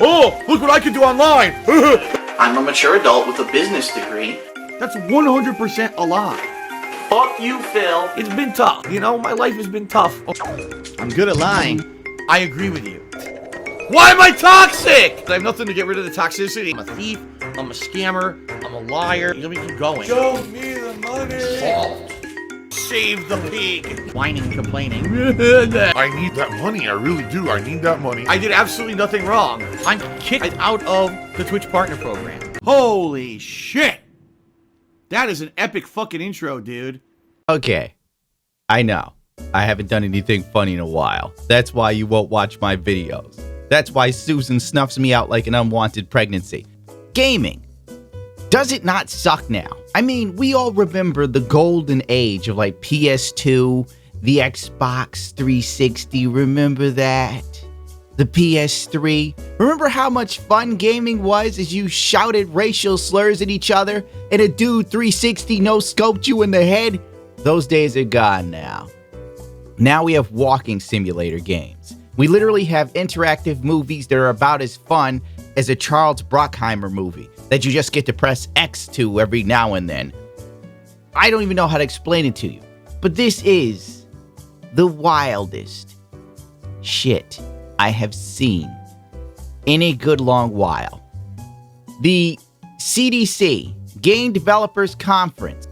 Oh, look what I can do online. I'm a mature adult with a business degree. That's 100% a lie. Fuck you, Phil. It's been tough. You know, my life has been tough. I'm good at lying. I agree with you. Why am I toxic? I have nothing to get rid of the toxicity. I'm a thief. I'm a scammer. I'm a liar. Let me keep going. Show me the money. Salt. Save the pig. Whining and complaining. I need that money. I really do. I need that money. I did absolutely nothing wrong. I'm kicked out of the Twitch Partner Program. Holy shit. That is an epic fucking intro, dude. Okay, I know. I haven't done anything funny in a while. That's why you won't watch my videos. That's why Susan snuffs me out like an unwanted pregnancy. Gaming. Does it not suck now? I mean, we all remember the golden age of like PS2, the Xbox 360, remember that? The PS3. Remember how much fun gaming was as you shouted racial slurs at each other and a dude 360 no-scoped you in the head? Those days are gone now. Now we have walking simulator games. We literally have interactive movies that are about as fun as a Charles Bruckheimer movie that you just get to press X to every now and then. I don't even know how to explain it to you, but this is the wildest shit I have seen in a good long while. The CDC, Game Developers Conference,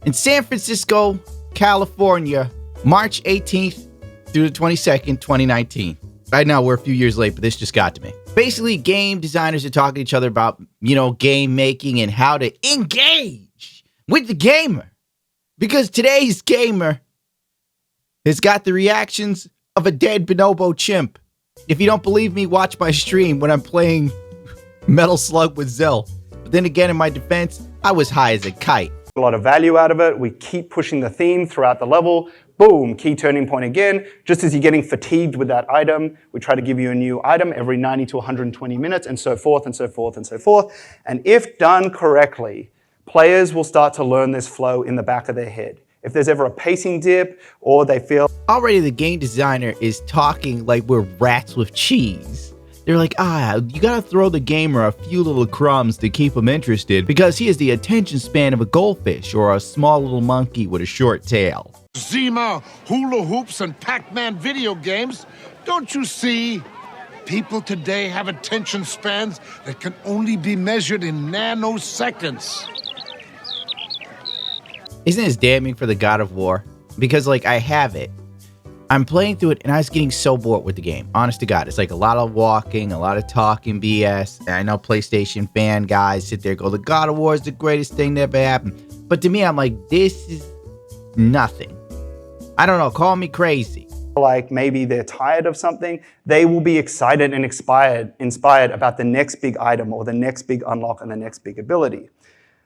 in San Francisco, California, March 18th through the 22nd, 2019. I know we're a few years late, but this just got to me. Basically, game designers are talking to each other about, game making and how to engage with the gamer. Because today's gamer has got the reactions of a dead bonobo chimp. If you don't believe me, watch my stream when I'm playing Metal Slug with Zell. But then again, in my defense, I was high as a kite. A lot of value out of it. We keep pushing the theme throughout the level. Boom, key turning point again. Just as you're getting fatigued with that item, we try to give you a new item every 90 to 120 minutes and so forth and so forth and so forth. And if done correctly, players will start to learn this flow in the back of their head. If there's ever a pacing dip or they feel... Already the game designer is talking like we're rats with cheese. They're like, you gotta throw the gamer a few little crumbs to keep him interested because he has the attention span of a goldfish or a small little monkey with a short tail. Zima, hula hoops, and Pac-Man video games. Don't you see? People today have attention spans that can only be measured in nanoseconds. Isn't this damning for the God of War? Because, I have it. I'm playing through it, and I was getting so bored with the game. Honest to God, it's like a lot of walking, a lot of talking BS. And I know PlayStation fan guys sit there and go, the God of War is the greatest thing that ever happened. But to me, I'm like, this is nothing. I don't know, call me crazy. Like maybe they're tired of something, they will be excited and inspired about the next big item or the next big unlock and the next big ability.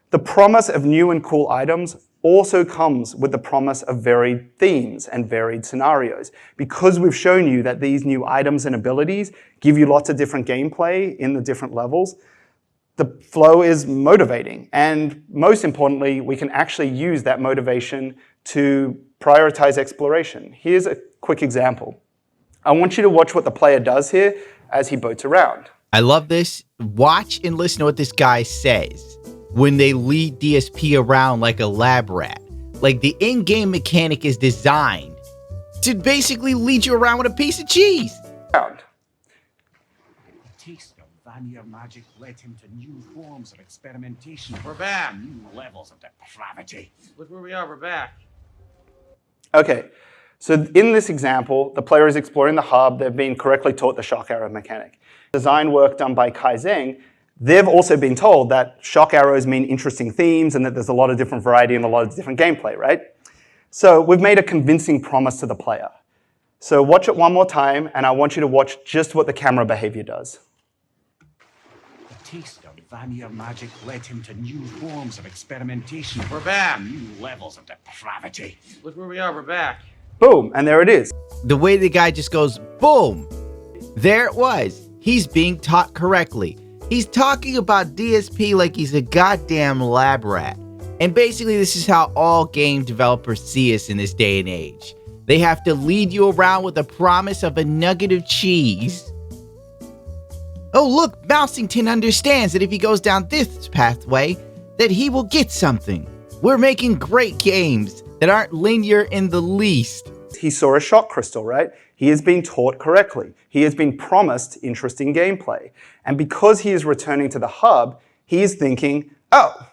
The promise of new and cool items also comes with the promise of varied themes and varied scenarios. Because we've shown you that these new items and abilities give you lots of different gameplay in the different levels, the flow is motivating. And most importantly, we can actually use that motivation to prioritize exploration. Here's a quick example. I want you to watch what the player does here as he boats around. I love this. Watch and listen to what this guy says when they lead DSP around like a lab rat. Like the in-game mechanic is designed to basically lead you around with a piece of cheese. The taste of vanilla magic led him to new forms of experimentation. We're back. New levels of depravity. Look where we are, we're back. Okay, so in this example, the player is exploring the hub. They've been correctly taught the shock arrow mechanic. Design work done by Kai Zheng. They've also been told that shock arrows mean interesting themes and that there's a lot of different variety and a lot of different gameplay, right? So we've made a convincing promise to the player. So watch it one more time, and I want you to watch just what the camera behavior does. The taste of vanilla magic led him to new forms of experimentation. We're back. New levels of depravity. Look where we are, we're back. Boom, and there it is. The way the guy just goes, boom. There it was. He's being taught correctly. He's talking about DSP like he's a goddamn lab rat. And basically, this is how all game developers see us in this day and age. They have to lead you around with a promise of a nugget of cheese, Oh look, Mousington understands that if he goes down this pathway, that he will get something. We're making great games that aren't linear in the least. He saw a shock crystal, right? He has been taught correctly. He has been promised interesting gameplay. And because he is returning to the hub, he is thinking, oh,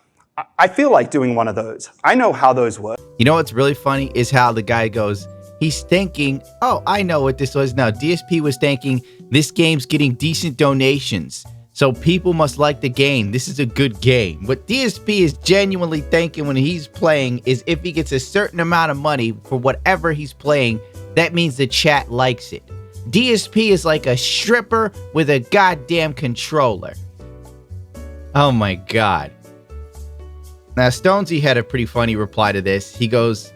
I feel like doing one of those. I know how those work. You know what's really funny is how the guy goes, he's thinking, oh, I know what this was. Now, DSP was thinking, this game's getting decent donations, so people must like the game. This is a good game. What DSP is genuinely thinking when he's playing is if he gets a certain amount of money for whatever he's playing, that means the chat likes it. DSP is like a stripper with a goddamn controller. Oh my god. Now, Stonesy had a pretty funny reply to this. He goes,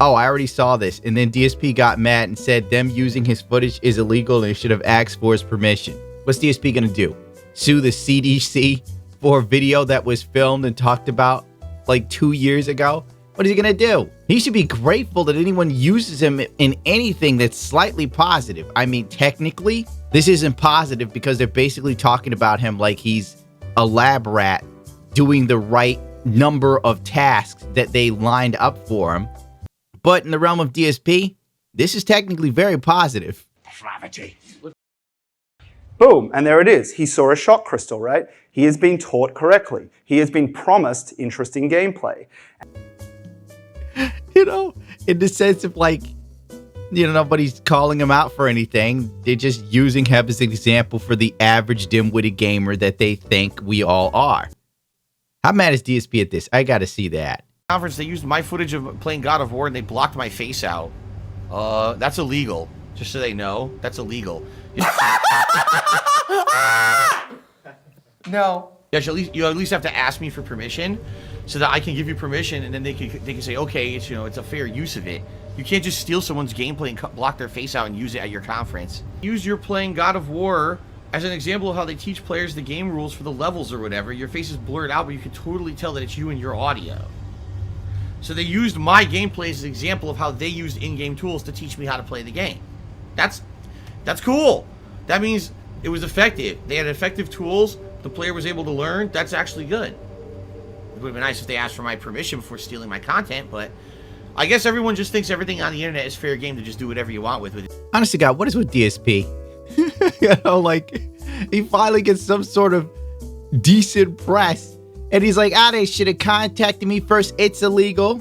oh, I already saw this. And then DSP got mad and said them using his footage is illegal and they should have asked for his permission. What's DSP gonna do? Sue the CDC for a video that was filmed and talked about like 2 years ago? What is he gonna do? He should be grateful that anyone uses him in anything that's slightly positive. I mean, technically, this isn't positive because they're basically talking about him like he's a lab rat doing the right number of tasks that they lined up for him. But in the realm of DSP, this is technically very positive. Gravity. Boom, and there it is. He saw a shock crystal, right? He has been taught correctly. He has been promised interesting gameplay. You know, in the sense of like, you know, nobody's calling him out for anything. They're just using him as an example for the average dim-witted gamer that they think we all are. How mad is DSP at this? I gotta see that. Conference, they used my footage of playing God of War and they blocked my face out. That's illegal. Just so they know, that's illegal. No. You at least have to ask me for permission, so that I can give you permission, and then they can say, okay, it's, you know, it's a fair use of it. You can't just steal someone's gameplay and block their face out and use it at your conference. Use your playing God of War as an example of how they teach players the game rules for the levels or whatever. Your face is blurred out, but you can totally tell that it's you and your audio. So they used my gameplay as an example of how they used in-game tools to teach me how to play the game. That's cool. That means it was effective. They had effective tools. The player was able to learn. That's actually good. It would have been nice if they asked for my permission before stealing my content, but I guess everyone just thinks everything on the internet is fair game to just do whatever you want with it. Honestly, God, what is with DSP? You know, like, he finally gets some sort of decent press, and he's like, they should have contacted me first. It's illegal.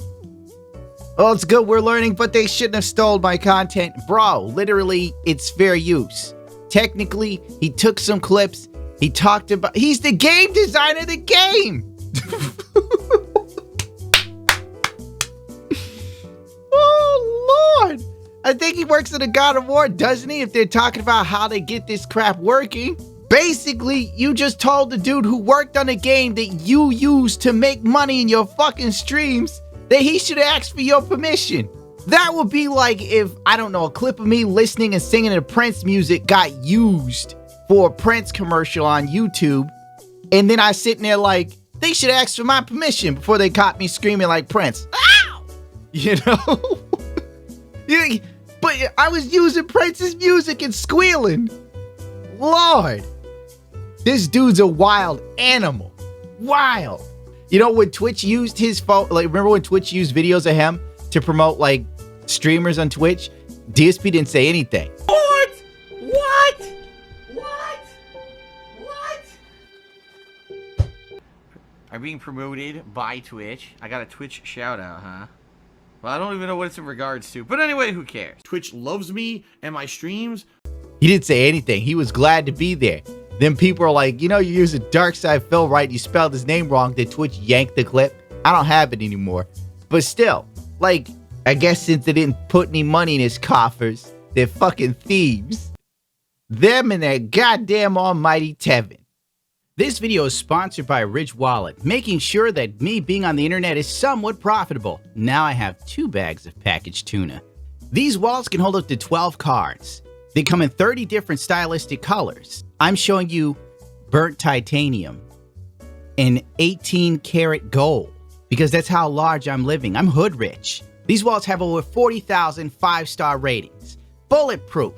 Oh, it's good we're learning, but they shouldn't have stole my content. Bro, literally, it's fair use. Technically, he took some clips. He talked about... He's the game designer of the game! Oh, Lord! I think he works at a God of War, doesn't he? If they're talking about how they get this crap working. Basically, you just told the dude who worked on a game that you used to make money in your fucking streams that he should have asked for your permission. That would be like if, I don't know, a clip of me listening and singing to Prince music got used for a Prince commercial on YouTube, and then I sitting there like, they should ask for my permission before they caught me screaming like Prince. Ow! You know? Yeah, but I was using Prince's music and squealing. Lord. This dude's a wild animal. Wild. You know, when Twitch used his phone, like, remember when Twitch used videos of him to promote, like, streamers on Twitch? DSP didn't say anything. What? I'm being promoted by Twitch. I got a Twitch shout out, huh? Well, I don't even know what it's in regards to. But anyway, who cares? Twitch loves me and my streams. He didn't say anything. He was glad to be there. Then people are like, you know, you use a DarksydePhil, right? You spelled his name wrong. Then Twitch yanked the clip. I don't have it anymore. But still, like, I guess since they didn't put any money in his coffers, they're fucking thieves. Them and that goddamn almighty Tevin. This video is sponsored by Ridge Wallet, making sure that me being on the internet is somewhat profitable. Now I have 2 bags of packaged tuna. These wallets can hold up to 12 cards. They come in 30 different stylistic colors. I'm showing you burnt titanium and 18 karat gold because that's how large I'm living. I'm hood rich. These wallets have over 40,000 5-star ratings. Bulletproof,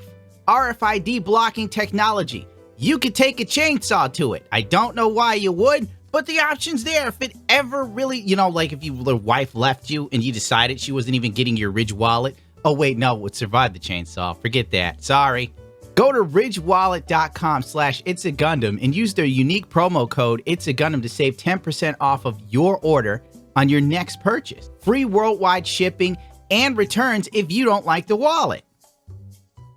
RFID blocking technology, you could take a chainsaw to it. I don't know why you would, but the option's there if it ever really, like if your wife left you and you decided she wasn't even getting your Ridge wallet. Oh wait, no, it would survive the chainsaw. Forget that. Sorry. Go to ridgewallet.com/itsagundam and use their unique promo code itsagundam to save 10% off of your order on your next purchase. Free worldwide shipping and returns if you don't like the wallet.